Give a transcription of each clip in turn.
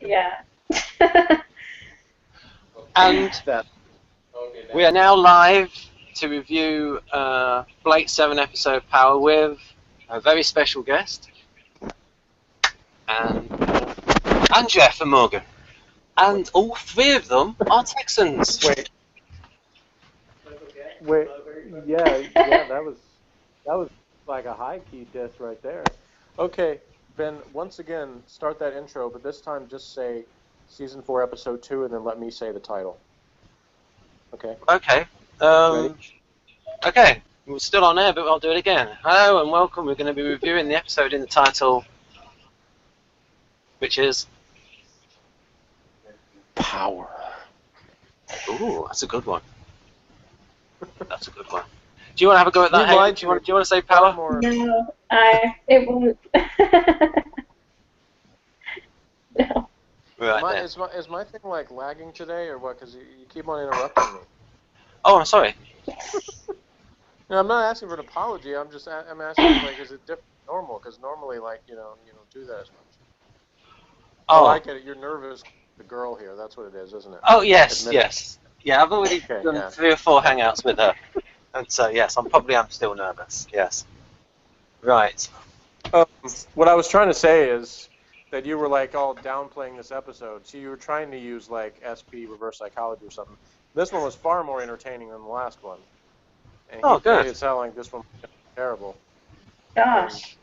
Yeah. And we are now live to review Blake 7 episode Power with a very special guest. And Jeff and Morgan. And all three of them are Texans. Wait, yeah, that was like a high key diss right there. Okay, Ben, once again, start that intro, but this time just say Season 4, Episode 2, and then let me say the title. Okay? Okay. Okay, we're still on air, but I'll do it again. Hello and welcome. We're going to be reviewing the episode in the title, which is Power. Ooh, that's a good one. That's a good one. Do you want to have a go at that, Haley? Do you want to say Power? No, it won't. No. Right Is my thing like lagging today or what? Because you keep on interrupting me. Oh, I'm sorry. No, I'm not asking for an apology. I'm asking like, is it different from normal? Because normally, like, you don't do that as much. Oh, I get it. You're nervous. The girl here. That's what it is, isn't it? Oh yes, yes. Yeah, I've already done 3 or 4 hangouts with her, and so yes, I'm still nervous. Yes. Right. What I was trying to say is that you were like all downplaying this episode, so you were trying to use like SP reverse psychology or something. This one was far more entertaining than the last one. And good. It sounded like this one was terrible. Gosh.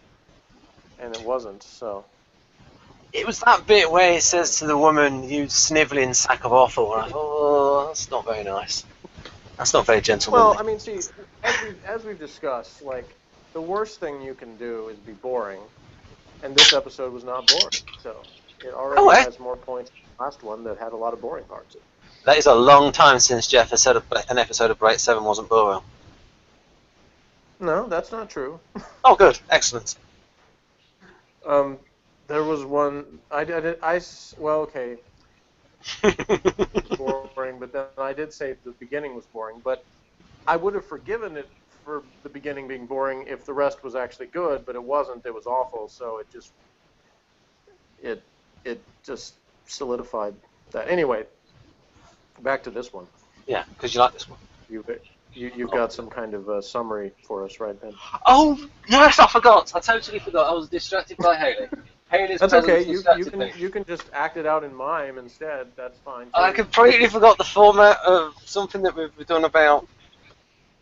And it wasn't, so. It was that bit where it says to the woman, "You snivelling sack of offal." And I thought, oh, that's not very nice. That's not very gentlemanly. Well, I mean, see, as we've discussed, like, the worst thing you can do is be boring. And this episode was not boring. So it already has more points than the last one that had a lot of boring parts. That is a long time since Jeff has said an episode of Blake 7 wasn't boring. No, that's not true. Oh, good. Excellent. There was one. Well, okay. Boring, but then I did say the beginning was boring. But I would have forgiven it for the beginning being boring if the rest was actually good. But it wasn't. It was awful. So it just solidified that. Anyway, back to this one. Yeah, because you like this one. You've got some kind of summary for us, right, Ben? Oh yes, I forgot. I totally forgot. I was distracted by Haley. That's okay. You can just act it out in mime instead. That's fine. Too. I completely forgot the format of something that we've done about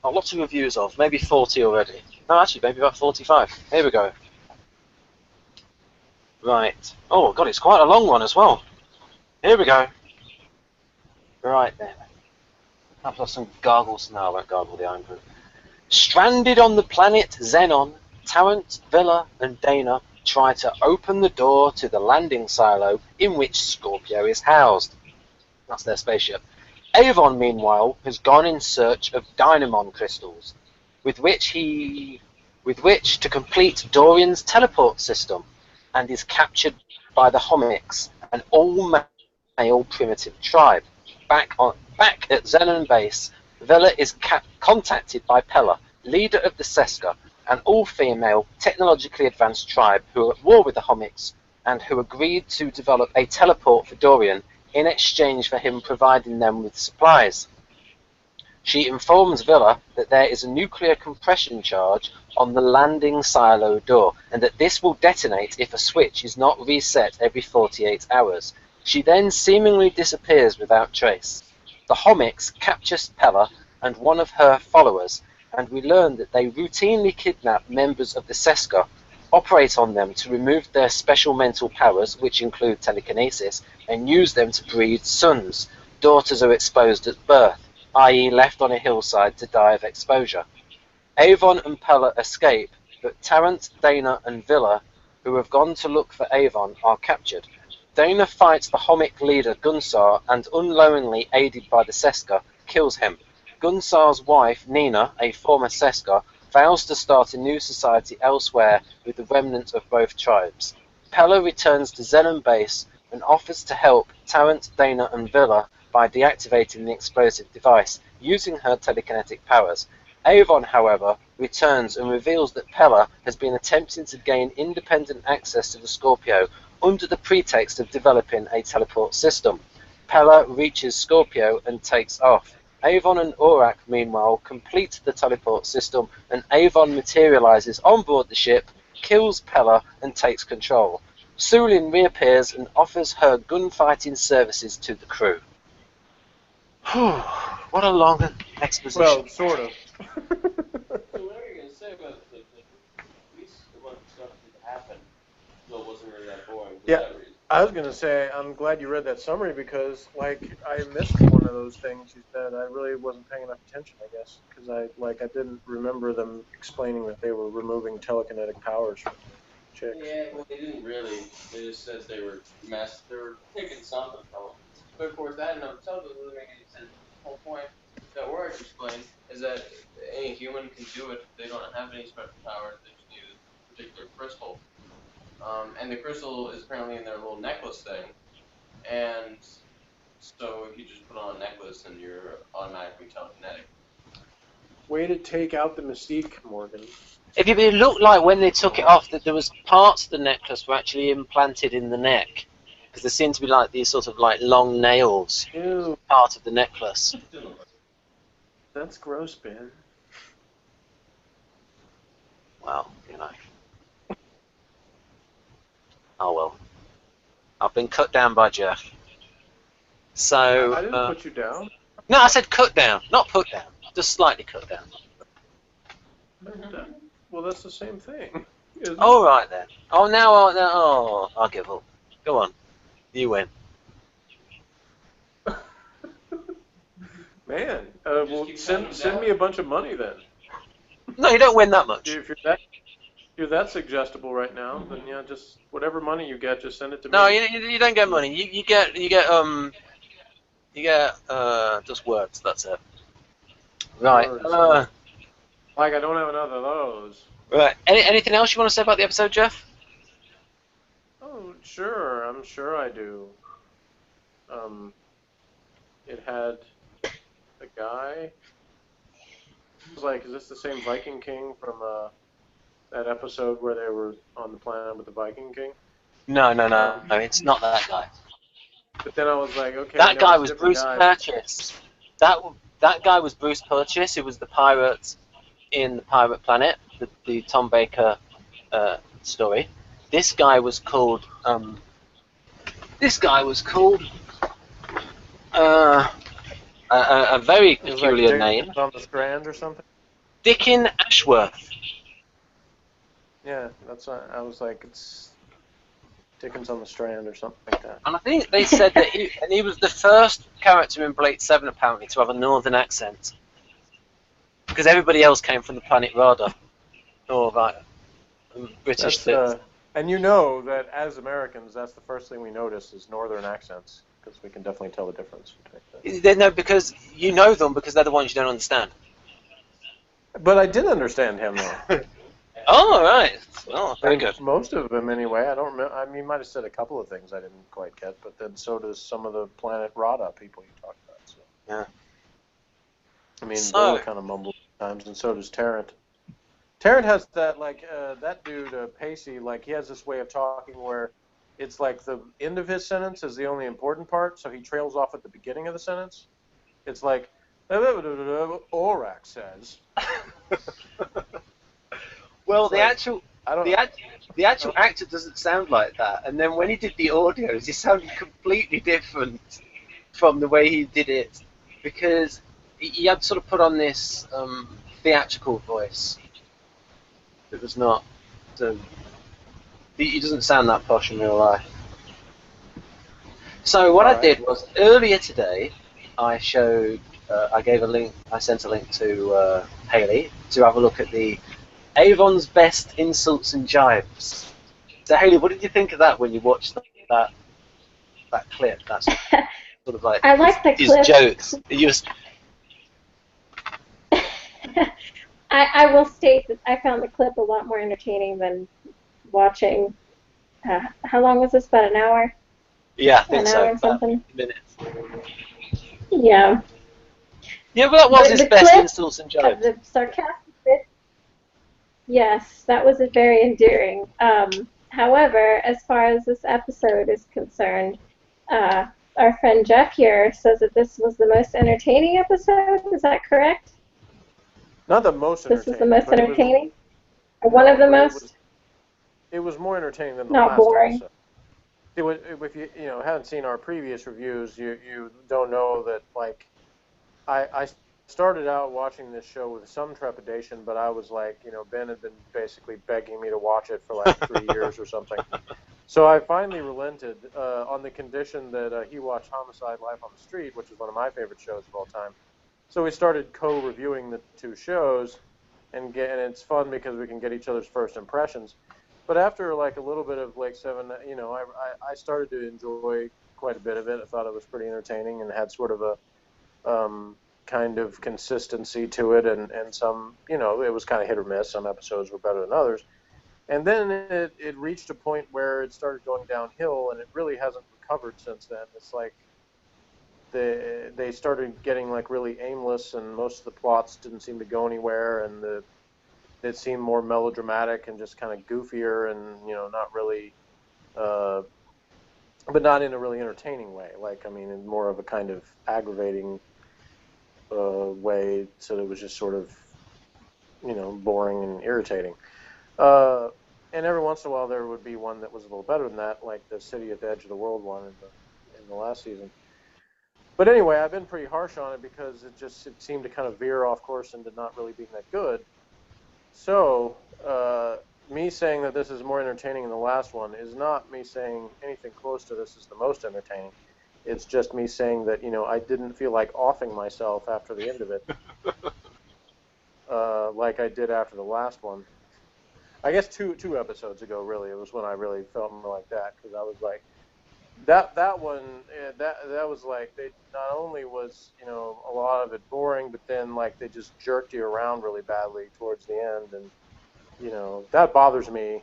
lots of reviews of. Maybe 40 already. No, actually, maybe about 45. Here we go. Right. Oh God, it's quite a long one as well. Here we go. Right then. I've got some gargles. No, I won't gargle the iron proof. Stranded on the planet Xenon, Tarrant, Villa, and Dana try to open the door to the landing silo in which Scorpio is housed. That's their spaceship. Avon, meanwhile, has gone in search of dynamon crystals, with which to complete Dorian's teleport system, and is captured by the Hommiks, an all-male primitive tribe. Back at Xenon base, Vela is contacted by Pella, leader of the Seskas, an all-female, technologically advanced tribe who are at war with the Hommiks and who agreed to develop a teleport for Dorian in exchange for him providing them with supplies. She informs Villa that there is a nuclear compression charge on the landing silo door and that this will detonate if a switch is not reset every 48 hours. She then seemingly disappears without trace. The Hommiks capture Pella and one of her followers, and we learn that they routinely kidnap members of the Seskas, operate on them to remove their special mental powers, which include telekinesis, and use them to breed sons. Daughters are exposed at birth, i.e. left on a hillside to die of exposure. Avon and Pella escape, but Tarrant, Dana, and Villa, who have gone to look for Avon, are captured. Dana fights the Hommik leader Gunsar and, unknowingly aided by the Seskas, kills him. Gunsar's wife, Nina, a former Seskas, vows to start a new society elsewhere with the remnant of both tribes. Pella returns to Xenon base and offers to help Tarrant, Dana, and Villa by deactivating the explosive device, using her telekinetic powers. Avon, however, returns and reveals that Pella has been attempting to gain independent access to the Scorpio, under the pretext of developing a teleport system. Pella reaches Scorpio and takes off. Avon and Aurak, meanwhile, complete the teleport system, and Avon materializes on board the ship, kills Pella, and takes control. Sulin reappears and offers her gunfighting services to the crew. What a long exposition. Well, sort of. So what are you going to say about the at least a bunch of stuff did happen, though it wasn't really that boring for Yeah. that reason. I was gonna say I'm glad you read that summary because like I missed one of those things you said. I really wasn't paying enough attention, I guess, because I didn't remember them explaining that they were removing telekinetic powers from the chicks. Yeah, well, they didn't really. They just said they were They were taking something from them. But of course, that in and of itself doesn't really make any sense. The whole point that Warwick explained is that any human can do it. They don't have any special powers. They just need a particular crystal. And the crystal is apparently in their little necklace thing. And so if you just put on a necklace and you're automatically telekinetic. Way to take out the mystique, Morgan. It looked like when they took it off that there was parts of the necklace were actually implanted in the neck. Because there seemed to be like these sort of like long nails, Ew, part of the necklace. that's gross, Ben. Well, you know. Oh well. I've been cut down by Jeff. So. I didn't put you down. No, I said cut down, not put down. Just slightly cut down. Well, that's the same thing. Isn't it? All right then. Oh, I'll give up. Go on. You win. Man, Just well, keep send counting down. me a bunch of money then. No, you don't win that much. If you're that suggestible right now, then yeah, just whatever money you get, just send it to No, me. you don't get money. You get just words. That's it. Right. Words. Like I don't have enough of those. Right. Anything else you want to say about the episode, Jeff? Oh, sure. I'm sure I do. It had a guy. It was like, is this the same Viking King from that episode where they were on the planet with the Viking King? No, it's not that guy. But then I was like, okay. That no, guy it's was different Bruce guy. Purchase. That guy was Bruce Purchase, who was the pirate in the Pirate Planet, the Tom Baker story. This guy was called. A very It was peculiar like name, Dickens on the Strand or something. Dickin Ashworth. Yeah, that's what I was like. It's Dickens on the Strand or something like that. And I think they said that he was the first character in Blade 7 apparently to have a northern accent. Because everybody else came from the planet Rada. Or that British That's, and you know that as Americans, that's the first thing we notice is northern accents, because we can definitely tell the difference between them. No, because you know them because they're the ones you don't understand. But I did understand him, though. Oh, right. Well, very good. Most of them, anyway. I don't remember. I mean, he might have said a couple of things I didn't quite get, but then so does some of the Planet Rada people you talked about. So. Yeah. I mean, So- they were kind of mumbled at times, and so does Tarrant. Tarrant has that, like, that dude, Pacey, like, he has this way of talking where it's like the end of his sentence is the only important part, so he trails off at the beginning of the sentence. It's like, Aurak says. Well, It's the like- actual I don't the actual actor doesn't sound like that, and then when he did the audios, he sounded completely different from the way he did it, because he had sort of put on this theatrical voice. It was not. He doesn't sound that posh in real life. So what I Alright. did was earlier today, I gave a link. I sent a link to Haley to have a look at the Avon's best insults and jibes. So Haley, what did you think of that when you watched that clip? That's sort of like I like the his clip. jokes. You just, I will state that I found the clip a lot more entertaining than watching. How long was this? About an hour? yeah, I think An so. hour and About something? 50 minutes. Yeah. Yeah, but that was his The best clip insults and of jibes. the sarcastic bit. Yes, that was very endearing. However, as far as this episode is concerned, uh, our friend Jeff here says that this was the most entertaining episode. Is that correct? Not the most This was the entertaining, most but it was entertaining? Or one of the but most? it was more entertaining than the Not last boring. episode. It was, if you haven't seen our previous reviews, you don't know that like I started out watching this show with some trepidation, but I was like, Ben had been basically begging me to watch it for like 3 years or something. So I finally relented on the condition that he watched Homicide: Life on the Street, which is one of my favorite shows of all time. So we started co-reviewing the two shows, and it's fun because we can get each other's first impressions. But after like a little bit of like seven, I started to enjoy quite a bit of it. I thought it was pretty entertaining and had sort of a kind of consistency to it, and some, it was kind of hit or miss. Some episodes were better than others. And then it reached a point where it started going downhill, and it really hasn't recovered since then. It's like they started getting like really aimless, and most of the plots didn't seem to go anywhere, and it seemed more melodramatic and just kind of goofier, and not really, but not in a really entertaining way. Like, I mean, in more of a kind of aggravating way, so it was just sort of, boring and irritating. And every once in a while there would be one that was a little better than that, like the City at the Edge of the World one in the last season. But anyway, I've been pretty harsh on it because it seemed to kind of veer off course into not really being that good. So, me saying that this is more entertaining than the last one is not me saying anything close to this is the most entertaining. It's just me saying that, I didn't feel like offing myself after the end of it, like I did after the last one. I guess two episodes ago, really, it was when I really felt more like that, because I was like, that one, that was like, they not only was, a lot of it boring, but then like they just jerked you around really badly towards the end, and that bothers me.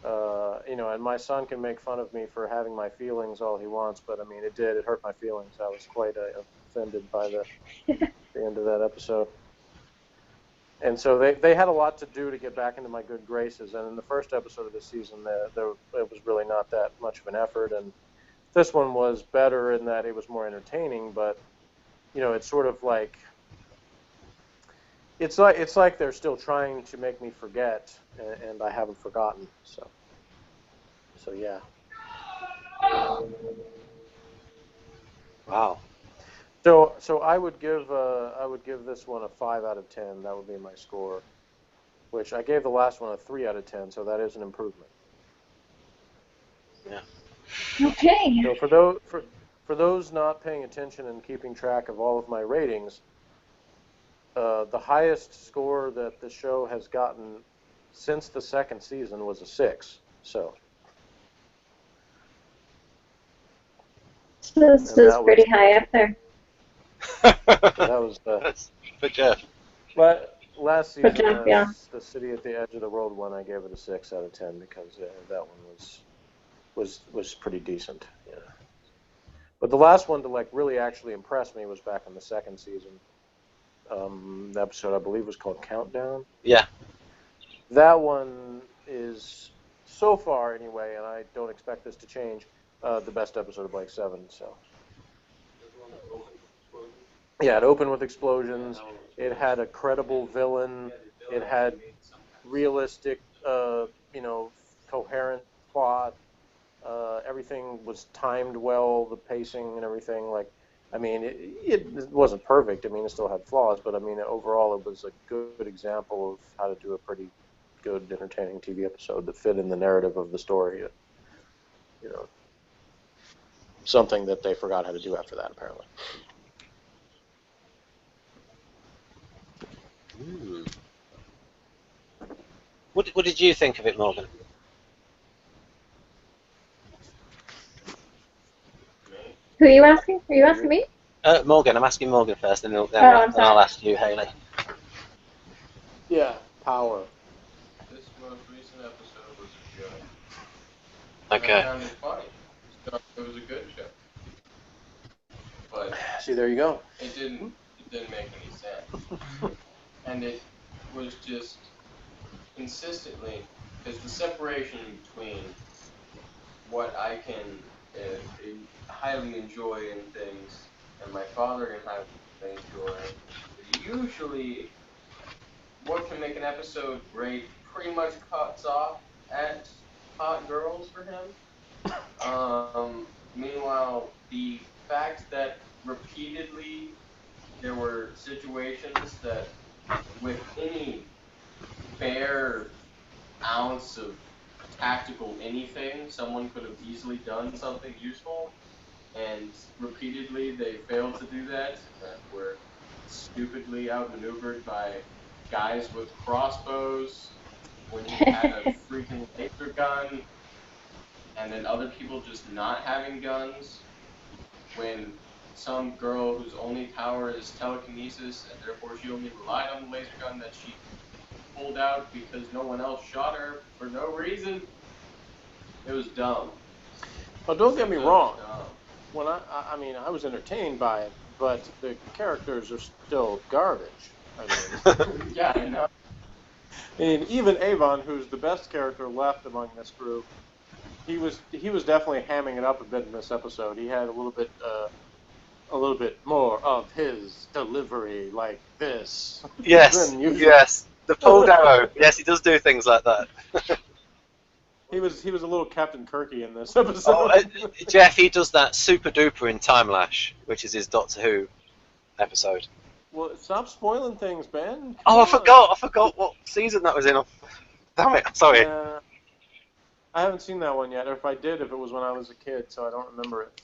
And my son can make fun of me for having my feelings all he wants, but I mean, it hurt my feelings. I was quite offended by the end of that episode. And so they had a lot to do to get back into my good graces. And in the first episode of this season, it was really not that much of an effort. And this one was better in that it was more entertaining. But it's sort of like it's like they're still trying to make me forget, and I haven't forgotten. So yeah. Wow. So I would give this one a 5 out of 10. That would be my score, which I gave the last one a 3 out of 10. So that is an improvement. Yeah. Okay. So for those not paying attention and keeping track of all of my ratings, the highest score that the show has gotten since the second season was a 6. So This is pretty high up there. that was for Jeff. but last season, Jeff, yeah. the City at the Edge of the World one, I gave it a 6 out of 10 because that one was pretty decent. Yeah. But the last one to like really actually impress me was back in the second season. The episode I believe was called Countdown. Yeah. That one is, so far anyway, and I don't expect this to change, the best episode of Blake 7. So yeah, it opened with explosions. It had a credible villain. It had realistic, coherent plot. Everything was timed well, the pacing and everything. Like, I mean, it wasn't perfect. I mean, it still had flaws, but I mean, overall, it was a good example of how to do a pretty good, entertaining TV episode that fit in the narrative of the story. Something that they forgot how to do after that, apparently. What did you think of it, Morgan? Who are you asking? Are you asking me? Morgan. I'm asking Morgan first, and then I'm I'll ask you, Haley. Yeah, power. This most recent episode was a joke. Okay. I found it funny. So it was a good show. But See, there you go. it didn't make any sense. And it was just consistently Because the separation between what I can highly enjoy in things and my father can highly enjoy is usually what can make an episode great pretty much cuts off at hot girls for him. Meanwhile, the fact that repeatedly there were situations that with any bare ounce of tactical anything, someone could have easily done something useful, and repeatedly they failed to do that, and were stupidly outmaneuvered by guys with crossbows when he had a freaking laser gun, and then other people just not having guns, when some girl whose only power is telekinesis, and therefore she only relied on the laser gun that she pulled out because no one else shot her for no reason. It was dumb. Well, don't get me wrong. Dumb. When I mean, I was entertained by it, but the characters are still garbage. I mean, Yeah, I know. I mean, even Avon, who's the best character left among this group, he was definitely hamming it up a bit in this episode. He had a little bit more of his delivery, like this. Yes, than usual. yes. The pulled arrow. Yes, he does do things like that. He was a little Captain Kirky in this episode. Oh, Jeff, he does that super duper in Time Lash, which is his Doctor Who episode. Well, stop spoiling things, Ben. Oh, I Come on. forgot what season that was in. Damn it, sorry. Yeah. I haven't seen that one yet, or if I did, if it was when I was a kid, so I don't remember it.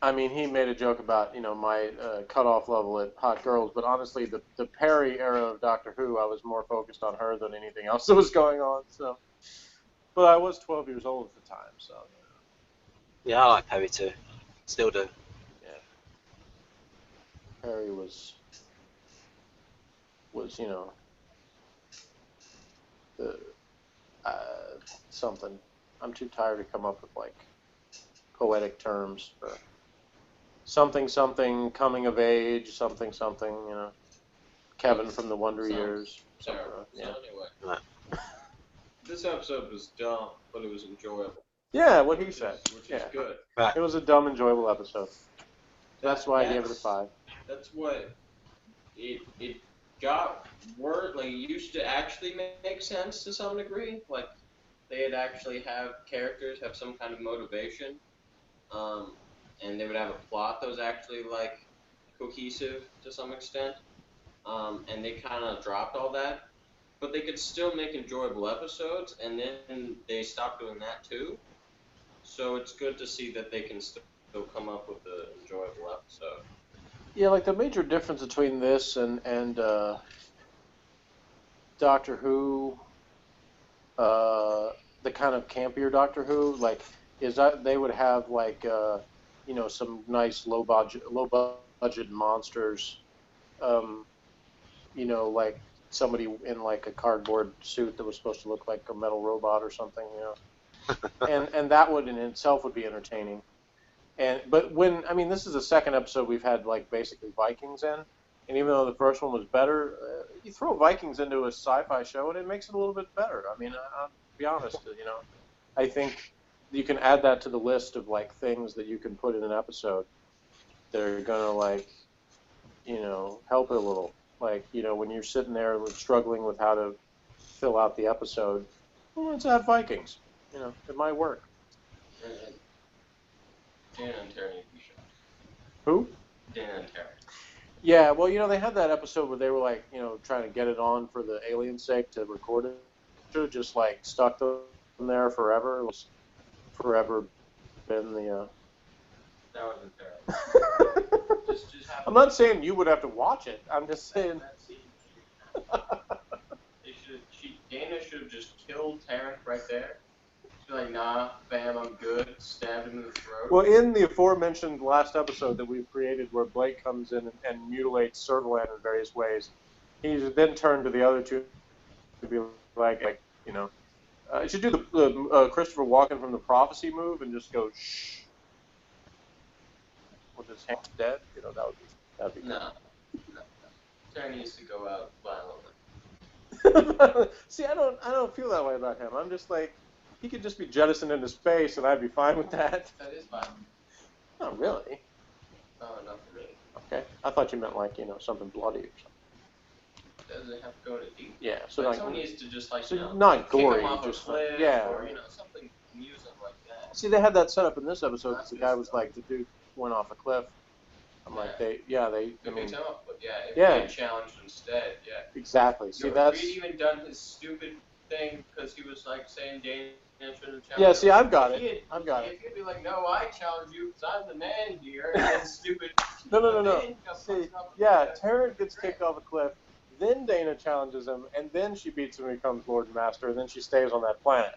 I mean, he made a joke about, my cutoff level at hot girls, but honestly, the Perry era of Doctor Who, I was more focused on her than anything else that was going on. So, but I was 12 years old at the time, so. Yeah, I like Perry too. Still do. Yeah. Perry was the something. I'm too tired to come up with like poetic terms for something coming of age, something, Kevin from the Wonder Years. Sorry. Yeah. So anyway, this episode was dumb, but it was enjoyable. Yeah, what he said. Which is good. Right. It was a dumb, enjoyable episode. That's why I gave it a 5. That's what it got word. Like, it used to actually make sense to some degree. Like, they'd actually have characters have some kind of motivation, and they would have a plot that was actually like cohesive to some extent. And they kind of dropped all that, but they could still make enjoyable episodes, and then they stopped doing that too. So it's good to see that they can still come up with an enjoyable episode. Yeah, like the major difference between this and Doctor Who, the kind of campier Doctor Who, like, is that they would have like some nice low budget monsters, like somebody in like a cardboard suit that was supposed to look like a metal robot or something, and that would in itself would be entertaining. But this is the second episode we've had like basically Vikings in, and even though the first one was better, you throw Vikings into a sci-fi show and it makes it a little bit better. I mean, I'll be honest, I think you can add that to the list of like things that you can put in an episode that are gonna like, help it a little. Like, when you're sitting there struggling with how to fill out the episode, well, let's add Vikings. It might work. Dan and Terry need to be shot. Who? Dan and Terry. Yeah, well, they had that episode where they were like, trying to get it on for the alien's sake to record it. Should have just like stuck them there forever. It was forever been the. That wasn't terrible. just I'm not saying you would have to watch it. I'm just saying. Dana should have just killed Tarrant right there. She's like, nah, bam, I'm good. Stabbed him in the throat. Well, in the aforementioned last episode that we've created where Blake comes in and mutilates Servalan in various ways, he's then turned to the other two to be like you should do the Christopher Walken from the Prophecy move and just go shh with his hands dead. That'd be good. No. Terry needs to go out violently. See, I don't feel that way about him. I'm just like, he could just be jettisoned into space, and I'd be fine with that. That is fine. Not really. Oh, not really. Okay. I thought you meant like, something bloody or something. Doesn't have to go to deep. Yeah. So Like, like, someone needs to just like, so not kick gory, him off just a cliff, yeah. or something amusing like that. See, they had that set up in this episode because the guy was like, the dude went off a cliff. I'm like, They picked him up, but if he had challenged instead, exactly. See, that's. If he'd even done his stupid thing because he was like saying Dana shouldn't challenge. Yeah, see, I've got it. If he'd be like, no, I challenge you because I'm the man here, and then stupid. No. See, yeah, Tarrant gets kicked off a cliff, then Dana challenges him, and then she beats him and becomes Lord and Master, and then she stays on that planet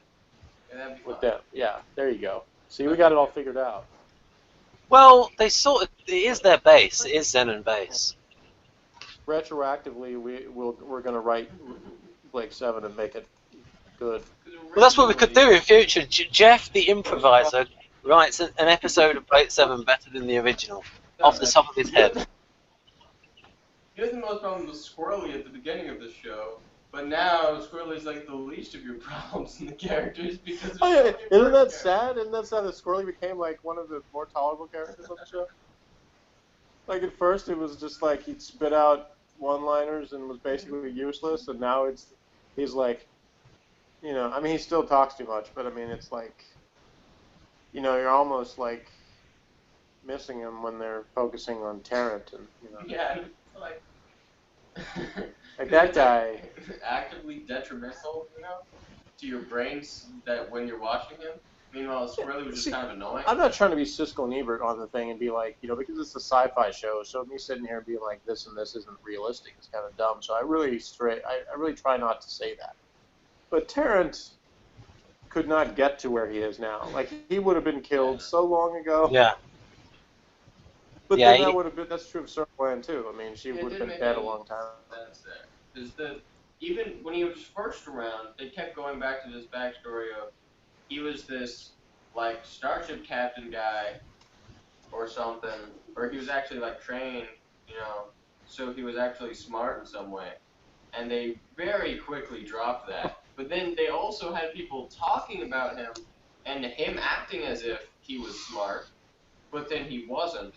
with them. Yeah, there you go. See, we got it all figured out. Well, it is their base. It is Xenon base. Retroactively, we're going to write Blake 7 and make it good. Well, that's what we could do in future. Jeff, the improviser, writes an episode of Blake 7 better than the original, off the top of his head. He has the most problem with Squirrely at the beginning of the show, but now Squirrely's like the least of your problems in the characters because. Isn't that sad? Isn't that sad that Squirrely became like one of the more tolerable characters on the show? Like at first it was just like he'd spit out one-liners and was basically useless, and now he's like, I mean he still talks too much, but I mean it's like, you're almost like missing him when they're focusing on Tarrant and Yeah, like. Like that guy. Actively detrimental, to your brains that when you're watching him. Meanwhile, Squirrely was just kind of annoying. I'm not trying to be Siskel and Ebert on the thing and be like, because it's a sci-fi show, so me sitting here and being like, this and this isn't realistic is kind of dumb. So I really try not to say that. But Tarrant could not get to where he is now. Like he would have been killed so long ago. Yeah. But then that's true of Circland too. I mean, she would have been dead a long time. Even when he was first around, they kept going back to this backstory of he was this like starship captain guy or something, or he was actually like trained, so he was actually smart in some way. And they very quickly dropped that. But then they also had people talking about him and him acting as if he was smart, but then he wasn't.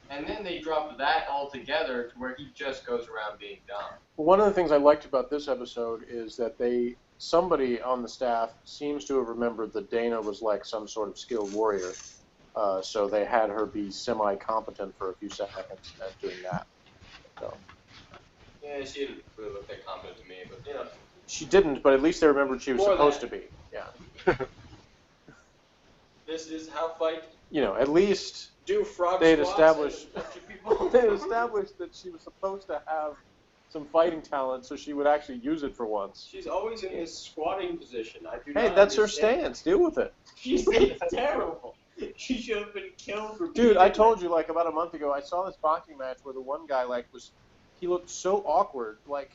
And then they dropped that altogether to where he just goes around being dumb. One of the things I liked about this episode is that somebody on the staff seems to have remembered that Dana was like some sort of skilled warrior. So they had her be semi-competent for a few seconds at doing that. So. Yeah, she didn't really look that competent to me, but She didn't, but at least they remembered she was supposed to be. Yeah. This is how fight. At least. Do frog they'd established that she was supposed to have some fighting talent, so she would actually use it for once. She's always in this squatting position. Hey, that's her stance. Deal with it. She's terrible. She should have been killed for. Dude, I told you like about a month ago. I saw this boxing match where the one guy he looked so awkward. Like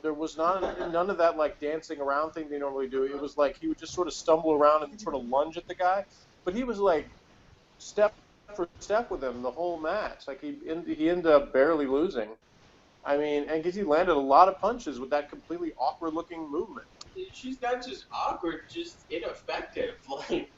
there was none of that like dancing around thing they normally do. It was like he would just sort of stumble around and sort of lunge at the guy, but he was like step for step with him the whole match. Like he ended up barely losing. I mean, and because he landed a lot of punches with that completely awkward-looking movement. She's not just awkward, just ineffective. Like,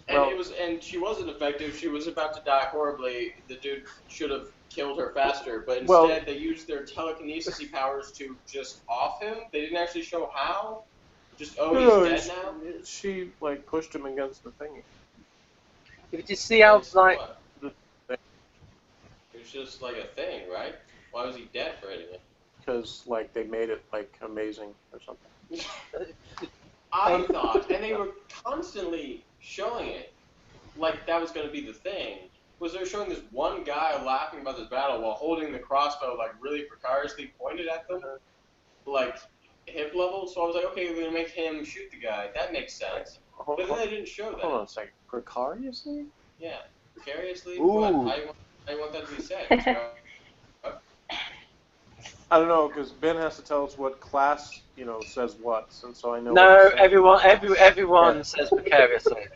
and she wasn't effective. She was about to die horribly. The dude should have killed her faster, but instead they used their telekinesis powers to just off him. They didn't actually show how. Just he's dead now. She like pushed him against the thingy. Did you see how like? It was just like a thing, right? Why was he dead for anything? Because like they made it like amazing or something. I thought, and they were constantly showing it, like that was going to be the thing. Was they were showing this one guy laughing about this battle while holding the crossbow like really precariously pointed at them, like hip level. So I was like, okay, we're going to make him shoot the guy. That makes sense. But then they didn't show that. Hold on a second. Precariously? Yeah. Precariously? Ooh. What? How you want that to be said? I don't know, because Ben has to tell us what class, says what, and so I know. No, everyone says precariously.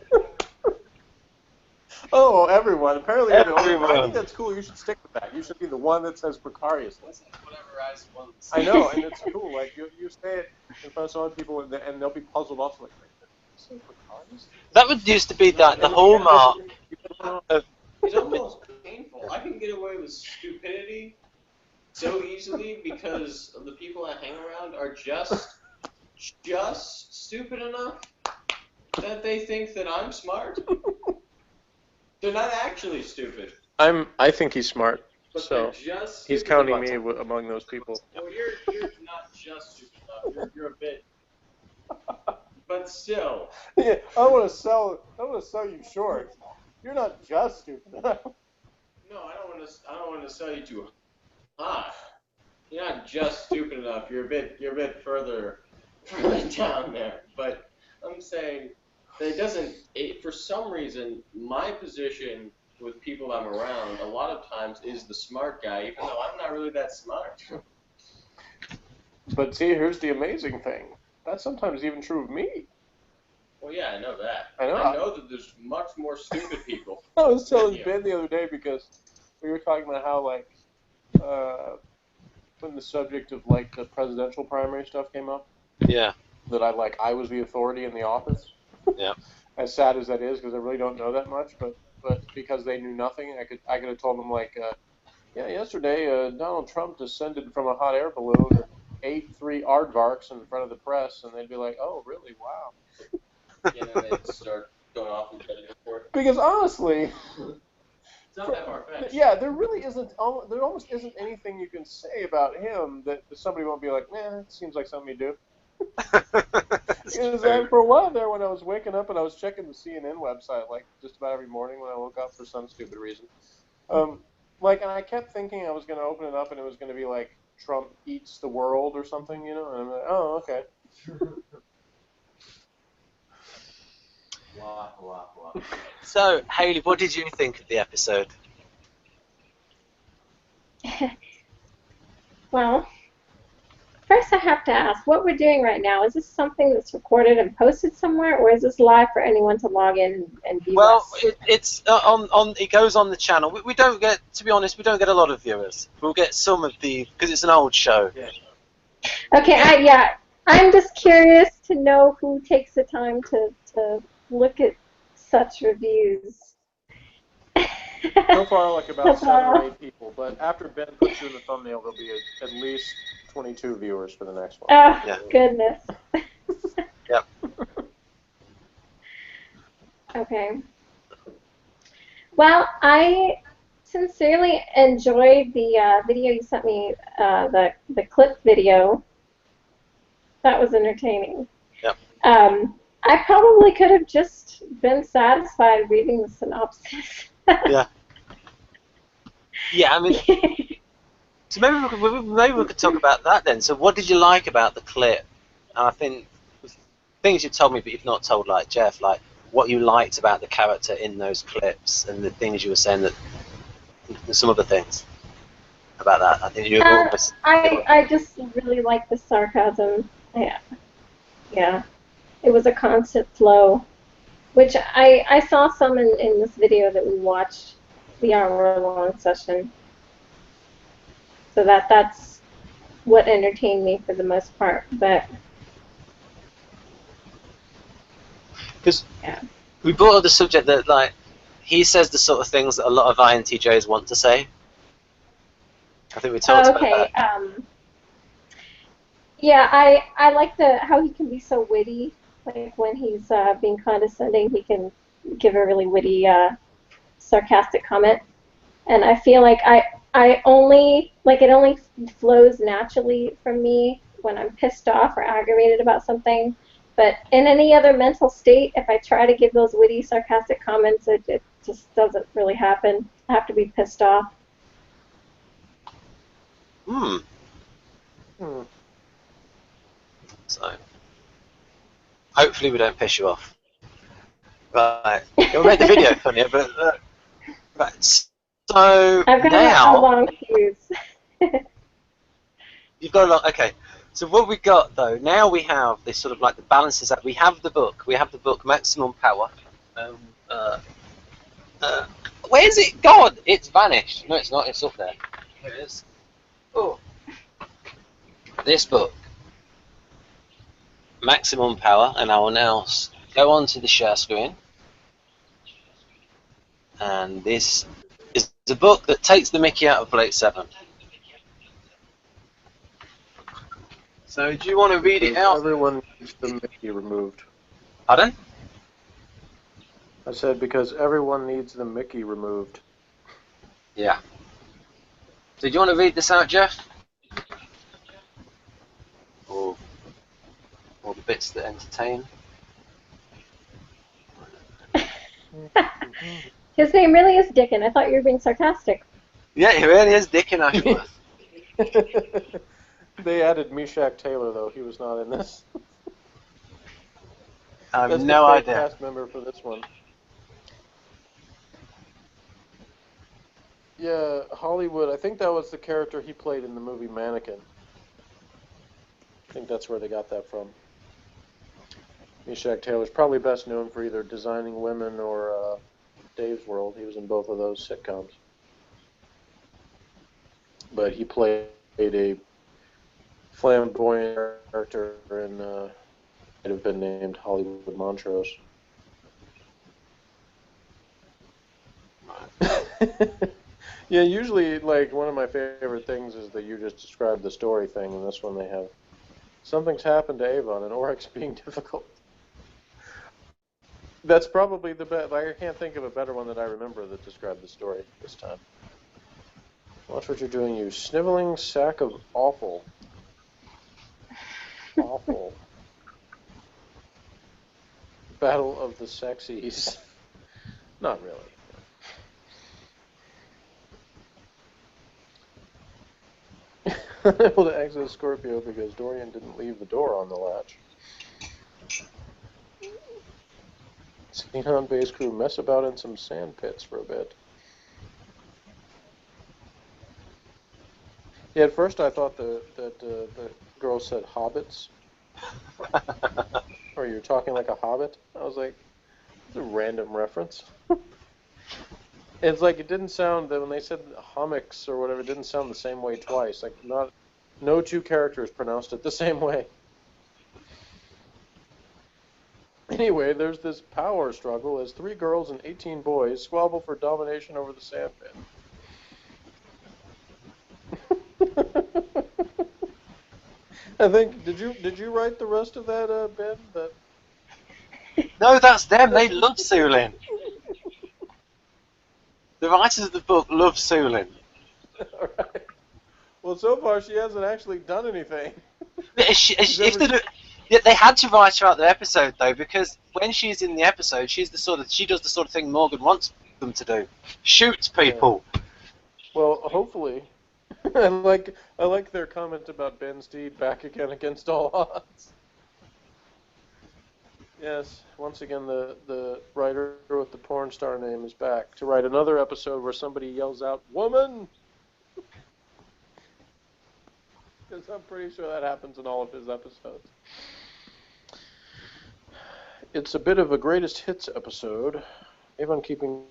Oh, everyone. Apparently you're the only one. I Everyone. think that's cool. You should stick with that. You should be the one that says precariously. Whatever I just wanted to say. I know, and it's cool. Like, you say it in front of some other people, and they'll be puzzled also. Like, wait, did you say precarious? That would used to be the hallmark of. It's almost painful. I can get away with stupidity so easily because the people I hang around are just stupid enough that they think that I'm smart. They're not actually stupid. I think he's smart, But so they're just he's stupid counting enough. me among those people. Well, you're not just stupid enough. You're a bit. But still. Yeah, I want to sell you short. You're not just stupid enough. No, I don't want to sell you too high. You're not just stupid enough. You're a bit further down there. But I'm saying that it doesn't. For some reason, my position with people I'm around a lot of times is the smart guy, even though I'm not really that smart. But see, here's the amazing thing. That's sometimes even true of me. Well, yeah, I know that. I know. That there's much more stupid people. I was telling Yeah. Ben the other day because we were talking about how, like, when the subject of, like, the presidential primary stuff came up, Yeah. that I was the authority in the office. Yeah. As sad as that is, because I really don't know that much, but because they knew nothing, I could have told them, like, yeah, yesterday Donald Trump descended from a hot air balloon and ate 3 aardvarks in front of the press, and they'd be like, oh, really? Wow. And then they'd start going off and getting for it. Because honestly, It's not that far-fetched. yeah, there really isn't. There almost isn't anything you can say about him that somebody won't be like, "Man, it seems like something you do." Because for a while there, when I was waking up and I was checking the CNN website, like just about every morning when I woke up for some stupid reason, and I kept thinking I was going to open it up and it was going to be like Trump eats the world or something, And I'm like, oh, okay. Wah, wah, wah. So, Haley, what did you think of the episode? Well, first I have to ask, what we're doing right now, is this something that's recorded and posted somewhere, or is this live for anyone to log in and view Well, us? it's on. It goes on the channel. We don't get, to be honest, we don't get a lot of viewers. We'll get some of because it's an old show. Yeah. Okay, I'm just curious to know who takes the time to look at such reviews. So far, like about 7 or 8 people, but after Ben puts you in the thumbnail, there'll be at least 22 viewers for the next one. Oh, Yeah. goodness. Yep. Okay. Well, I sincerely enjoyed the video you sent me, the clip video. That was entertaining. Yep. I probably could have just been satisfied reading the synopsis. Yeah. Yeah, I mean, so maybe we could talk about that then. So, what did you like about the clip? And I think things you told me, but you've not told, like Jeff, like what you liked about the character in those clips, and the things you were saying that some other things about that. I think you almost. I just really like the sarcasm. Yeah. It was a constant flow, which I saw some in this video that we watched, the hour-long session. So that's what entertained me for the most part. But Because we brought up the subject that, like, he says the sort of things that a lot of INTJs want to say. I think we talked about that. Yeah, I like how he can be so witty. Like when he's being condescending, he can give a really witty, sarcastic comment. And I feel like it only flows naturally from me when I'm pissed off or aggravated about something. But in any other mental state, if I try to give those witty, sarcastic comments, it just doesn't really happen. I have to be pissed off. So, hopefully we don't piss you off. Right. It'll make the video funnier, but right. So I've got now a long fuse. you've got a lot. Okay. So what we got though, now we have this sort of like the balances that we have the book. We have the book Maximum Power. Where's it gone? It's vanished. No, it's not. It's up there. Here it is. Oh. This book. Maximum power, and I will now go on to the share screen. And this is a book that takes the mickey out of Blake 7. So do you want to read it out? Everyone needs the Mickey removed. Pardon? I said because everyone needs the Mickey removed. Yeah. So do you want to read this out, Jeff? Or the bits that entertain? His name really is Dickon. I thought you were being sarcastic. Yeah, he really is Dickon Ashworth. They added Meshach Taylor, though. He was not in this. I have That's no the fake idea. cast member for this one. Yeah, Hollywood. I think that was the character he played in the movie Mannequin. I think that's where they got that from. Meshach Taylor's probably best known for either Designing Women or Dave's World. He was in both of those sitcoms. But he played a flamboyant character in might have been named Hollywood Montrose. Yeah, usually, like, one of my favorite things is that you just described the story thing, and this one they have something's happened to Avon, and Oryx being difficult. That's probably the best. Like, I can't think of a better one that I remember that described the story this time. Watch what you're doing, you sniveling sack of awful. Awful. Battle of the Sexies. Not really. Unable to exit Scorpio because Dorian didn't leave the door on the latch. Xenon base crew mess about in some sand pits for a bit. Yeah, at first I thought that the girl said hobbits. Or you're talking like a hobbit. I was like, it's a random reference. It's like it didn't sound that when they said Hommiks or whatever, it didn't sound the same way twice. Like no two characters pronounced it the same way. Anyway, there's this power struggle as 3 girls and 18 boys squabble for domination over the sandpit. I think did you write the rest of that, Ben? No, that's them. They love Sulin. The writers of the book love Sulin. All right. Well, so far she hasn't actually done anything. They had to write her out the episode though, because when she's in the episode, she does the sort of thing Morgan wants them to do: shoots people. Yeah. Well, hopefully. I like their comment about Ben Steed back again against all odds. Yes, once again the writer with the porn star name is back to write another episode where somebody yells out "woman." Because I'm pretty sure that happens in all of his episodes. It's a bit of a greatest hits episode. Avon keeping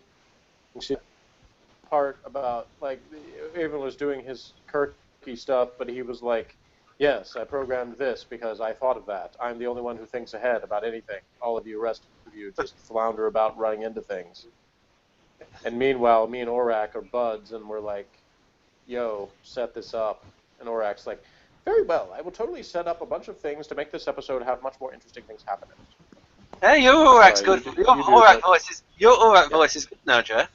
part about, like, Avon was doing his Kirky stuff, but he was like, yes, I programmed this because I thought of that. I'm the only one who thinks ahead about anything. All of you, rest of you, just flounder about running into things. And meanwhile, me and Orak are buds, and we're like, yo, set this up. And Orak's like, very well, I will totally set up a bunch of things to make this episode have much more interesting things happen. Hey, your Orak's good. Your Orak voice is good now, Jeff.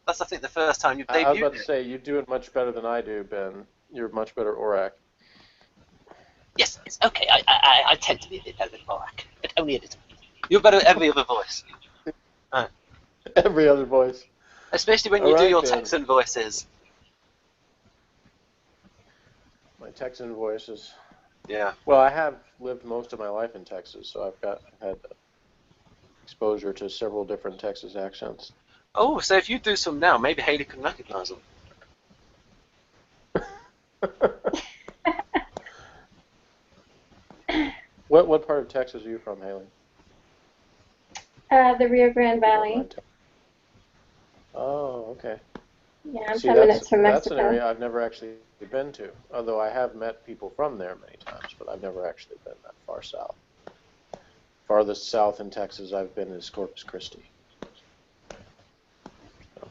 That's, I think, the first time you've debuted. I was about to say, you do it much better than I do, Ben. You're much better Orak. Yes, it's okay. I tend to be a bit better than Orak, but only a little. You're better at every other voice. Every other voice. Especially when you do your Texan voices. My Texan voices. Yeah. Well, I have lived most of my life in Texas, so I've had exposure to several different Texas accents. Oh, so if you do some now, maybe Haley can recognize them. What part of Texas are you from, Haley? The Rio Grande Valley. Oh, okay. Yeah, I'm See, 10 minutes from that's an Mexico. area I've never actually been to. Although I have met people from there many times, but I've never actually been that far south. Farthest south in Texas I've been is Corpus Christi. So,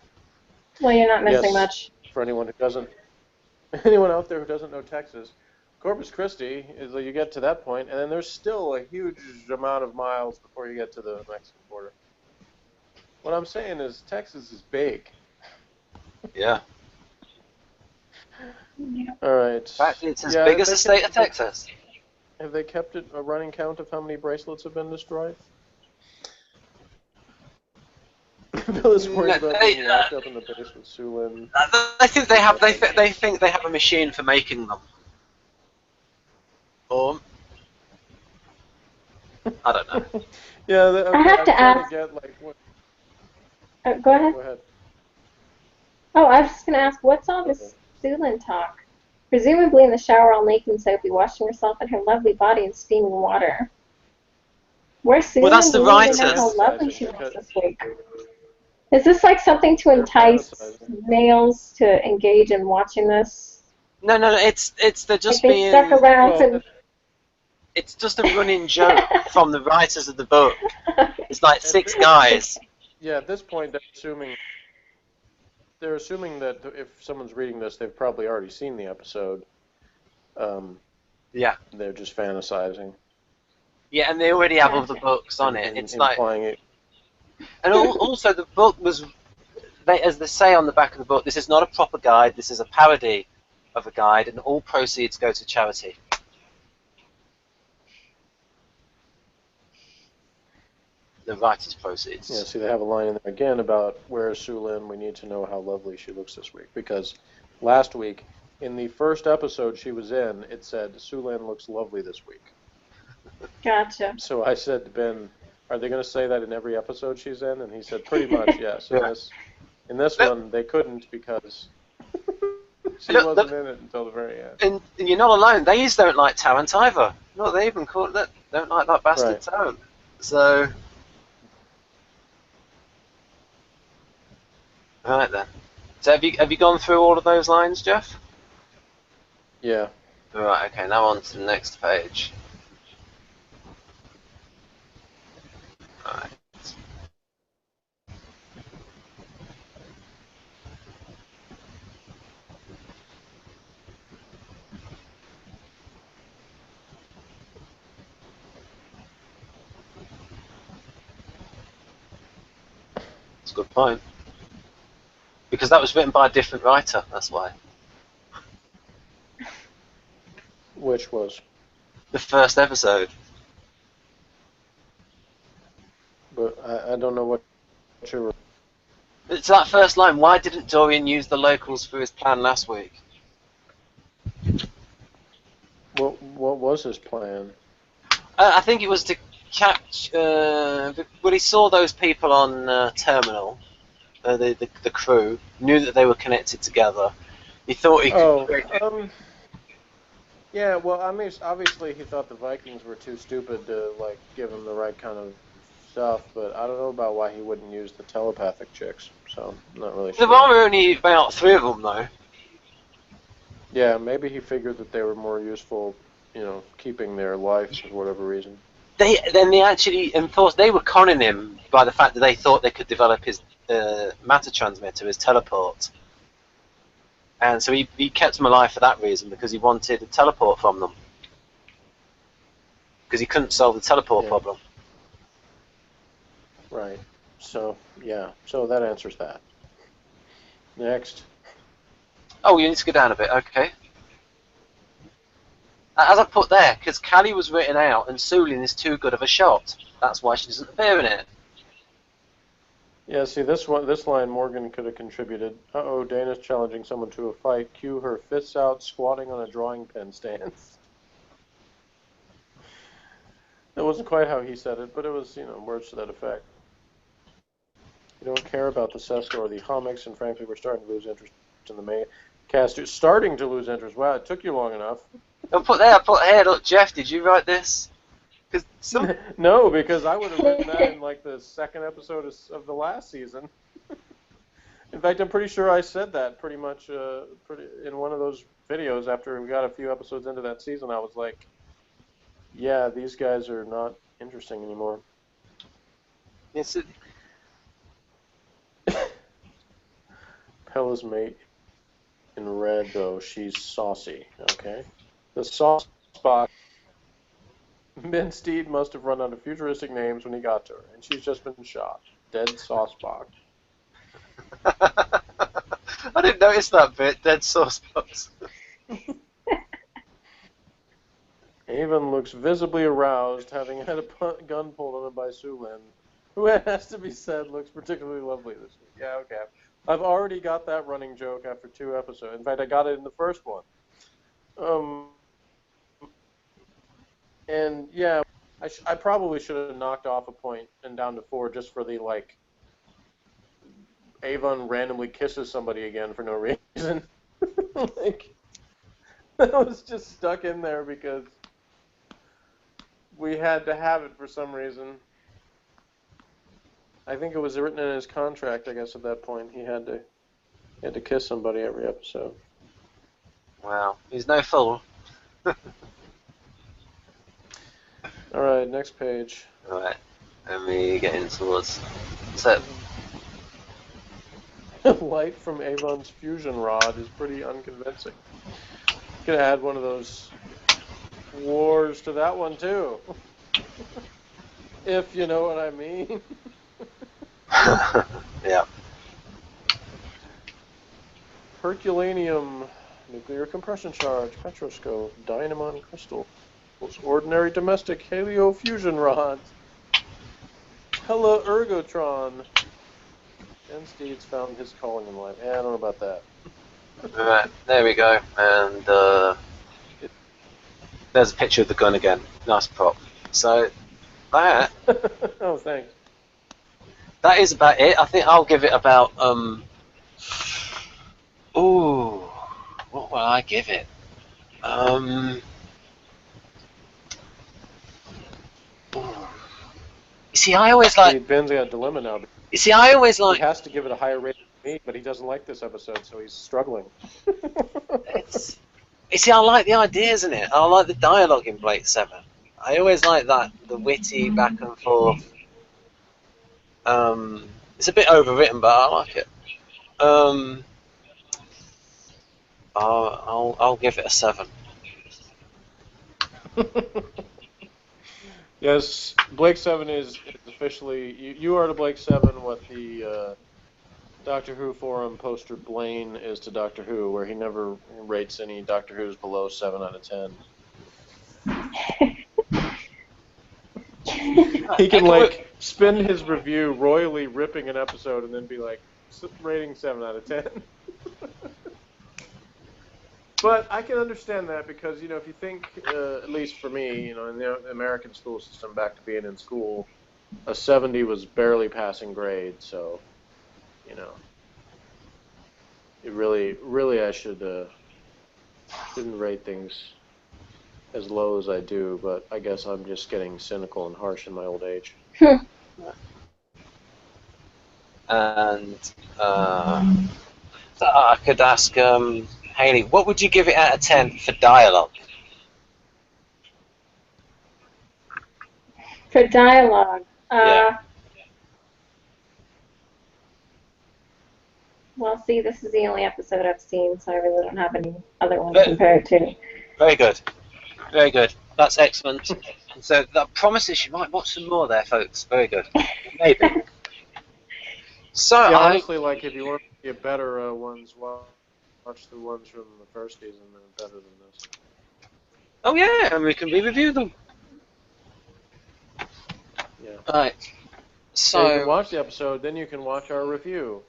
Well, you're not missing yes, much. for anyone out there who doesn't know Texas, Corpus Christi is you get to that point, and then there's still a huge amount of miles before you get to the Mexican border. What I'm saying is Texas is big. Yeah. Yeah. All right. In fact, it's as Yeah, big as the state of Texas. Have they kept a running count of how many bracelets have been destroyed? Bill is worried about being locked up in the base with Sulin. I think they have. They think they have a machine for making them. Or I don't know. Yeah, I have I'm to trying ask. to get like what? Go ahead. Go ahead. Oh, I was just going to ask, what's all this Sulin talk? Presumably in the shower all naked and Sophie washing herself in her lovely body in steaming water. Where's Sulin? Well, that's the We don't even know writers. how lovely she looks this week. Is this like something to entice males to engage in watching this? No. They're just Like they being. stuck around and... It's just a running joke from the writers of the book. It's like 6 guys. Yeah, at this point they're assuming that if someone's reading this, they've probably already seen the episode. Yeah. They're just fantasizing. Yeah, and they already have other books on it. It's like, it. and also the book was, as they say on the back of the book, this is not a proper guide. This is a parody of a guide, and all proceeds go to charity. The writer's proceeds. Yeah, see, they have a line in there again about where is Sulin? We need to know how lovely she looks this week. Because last week, in the first episode she was in, it said, Sulin looks lovely this week. Gotcha. So I said to Ben, are they going to say that in every episode she's in? And he said, pretty much, yes. Yeah. In this one, they couldn't because she wasn't in it until the very end. And you're not alone. They don't like Tarrant either. No, they even call it that. Don't like that bastard Tarrant. So... Right then. So have you gone through all of those lines, Jeff? Yeah. Right. Okay. Now on to the next page. Right. That's a good point. Because that was written by a different writer. That's why. Which was? The first episode. But I don't know what you're... It's that first line. Why didn't Dorian use the locals for his plan last week? What was his plan? I think it was to catch... when he saw those people on Terminal, the crew, knew that they were connected together. He thought he could... Yeah, well, I mean, obviously he thought the Vikings were too stupid to, like, give him the right kind of stuff, but I don't know about why he wouldn't use the telepathic chicks, so I'm not really sure. There are only about 3 of them, though. Yeah, maybe he figured that they were more useful, keeping their life for whatever reason. They actually enforced... They were conning him by the fact that they thought they could develop his matter transmitter, his teleport. And so he kept them alive for that reason, because he wanted a teleport from them. Because he couldn't solve the teleport problem. Right. So, yeah. So that answers that. Next. Oh, you need to go down a bit. Okay. As I put there, because Callie was written out and Sulin is too good of a shot. That's why she doesn't appear in it. Yeah, see, this line Morgan could have contributed. Uh-oh, Dana's challenging someone to a fight. Cue her fists out, squatting on a drawing pen stance. That wasn't quite how he said it, but it was, words to that effect. You don't care about the Seskas or the Hommiks, and frankly, we're starting to lose interest in the main cast. Starting to lose interest. Wow, it took you long enough. I put here, look, Jeff, did you write this? No, because I would have written that in like the second episode of the last season. In fact, I'm pretty sure I said that pretty much in one of those videos after we got a few episodes into that season. I was like, yeah, these guys are not interesting anymore. Yes. Pella's mate in red, though, she's saucy, okay? The sauce box. Ben Steed must have run out of futuristic names when he got to her, and she's just been shot. Dead sauce box. I didn't notice that bit. Dead sauce box. Avon looks visibly aroused, having had a gun pulled on him by Sulin, who, it has to be said, looks particularly lovely this week. Yeah, okay. I've already got that running joke after 2 episodes. In fact, I got it in the first one. And yeah, I probably should have knocked off a point and down to 4 just for the, like, Avon randomly kisses somebody again for no reason. Like, that was just stuck in there because we had to have it for some reason. I think it was written in his contract, I guess, at that point. He had to kiss somebody every episode. Wow, he's no fool. Alright, next page. Alright, let me get in towards... So, Light from Avon's fusion rod is pretty unconvincing. Could have had one of those wars to that one, too. If you know what I mean. yeah. Herculaneum, nuclear compression charge, petroscope, dynamon crystal, ordinary domestic heliofusion rods, Ergotron. Ben Steed's found his calling in life. Yeah, I don't know about that. Alright, there we go. And there's a picture of the gun again. Nice prop. So, that... Oh, thanks. That is about it. I think I'll give it about, ooh, what will I give it? You see, I always like... Ben's got a dilemma now. You see, I always like... He has to give it a higher rating than me, but he doesn't like this episode, so he's struggling. You see, I like the ideas in it. I like the dialogue in Blake 7. I always like that, the witty back and forth. It's a bit overwritten, but I like it. I'll give it a 7. Yes, Blake 7 is officially... You are to Blake 7 what the Doctor Who forum poster Blaine is to Doctor Who, where he never rates any Doctor Who's below 7 out of 10. He can, like, spend his review royally ripping an episode and then be like, rating 7 out of 10. But I can understand that because, you know, if you think, at least for me, you know, in the American school system, back to being in school, a 70 was barely passing grade, so, you know, it really I shouldn't rate things as low as I do, but I guess I'm just getting cynical and harsh in my old age. And so I could ask Hayley, what would you give it out of 10 for dialogue? For dialogue, Yeah. Well, see, this is the only episode I've seen, so I really don't have any other ones to compare it to. Very good. Very good. That's excellent. So that promises you might watch some more there, folks. Very good. Maybe. So Yeah, honestly, like, if you want to get better ones, watch the ones from the first season. They're better than this. Oh yeah, and we can re-review them. Yeah. Right. So you can So watch the episode, then you can watch our review.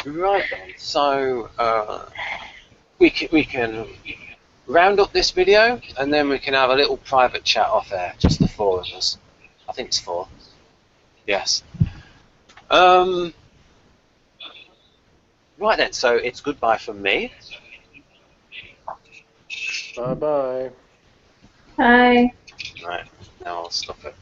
right then. So we can round up this video, and then we can have a little private chat off air, just the 4 of us. I think it's 4. Yes. Right then. So it's goodbye from me. Bye bye. Hi. Right. Now I'll stop it.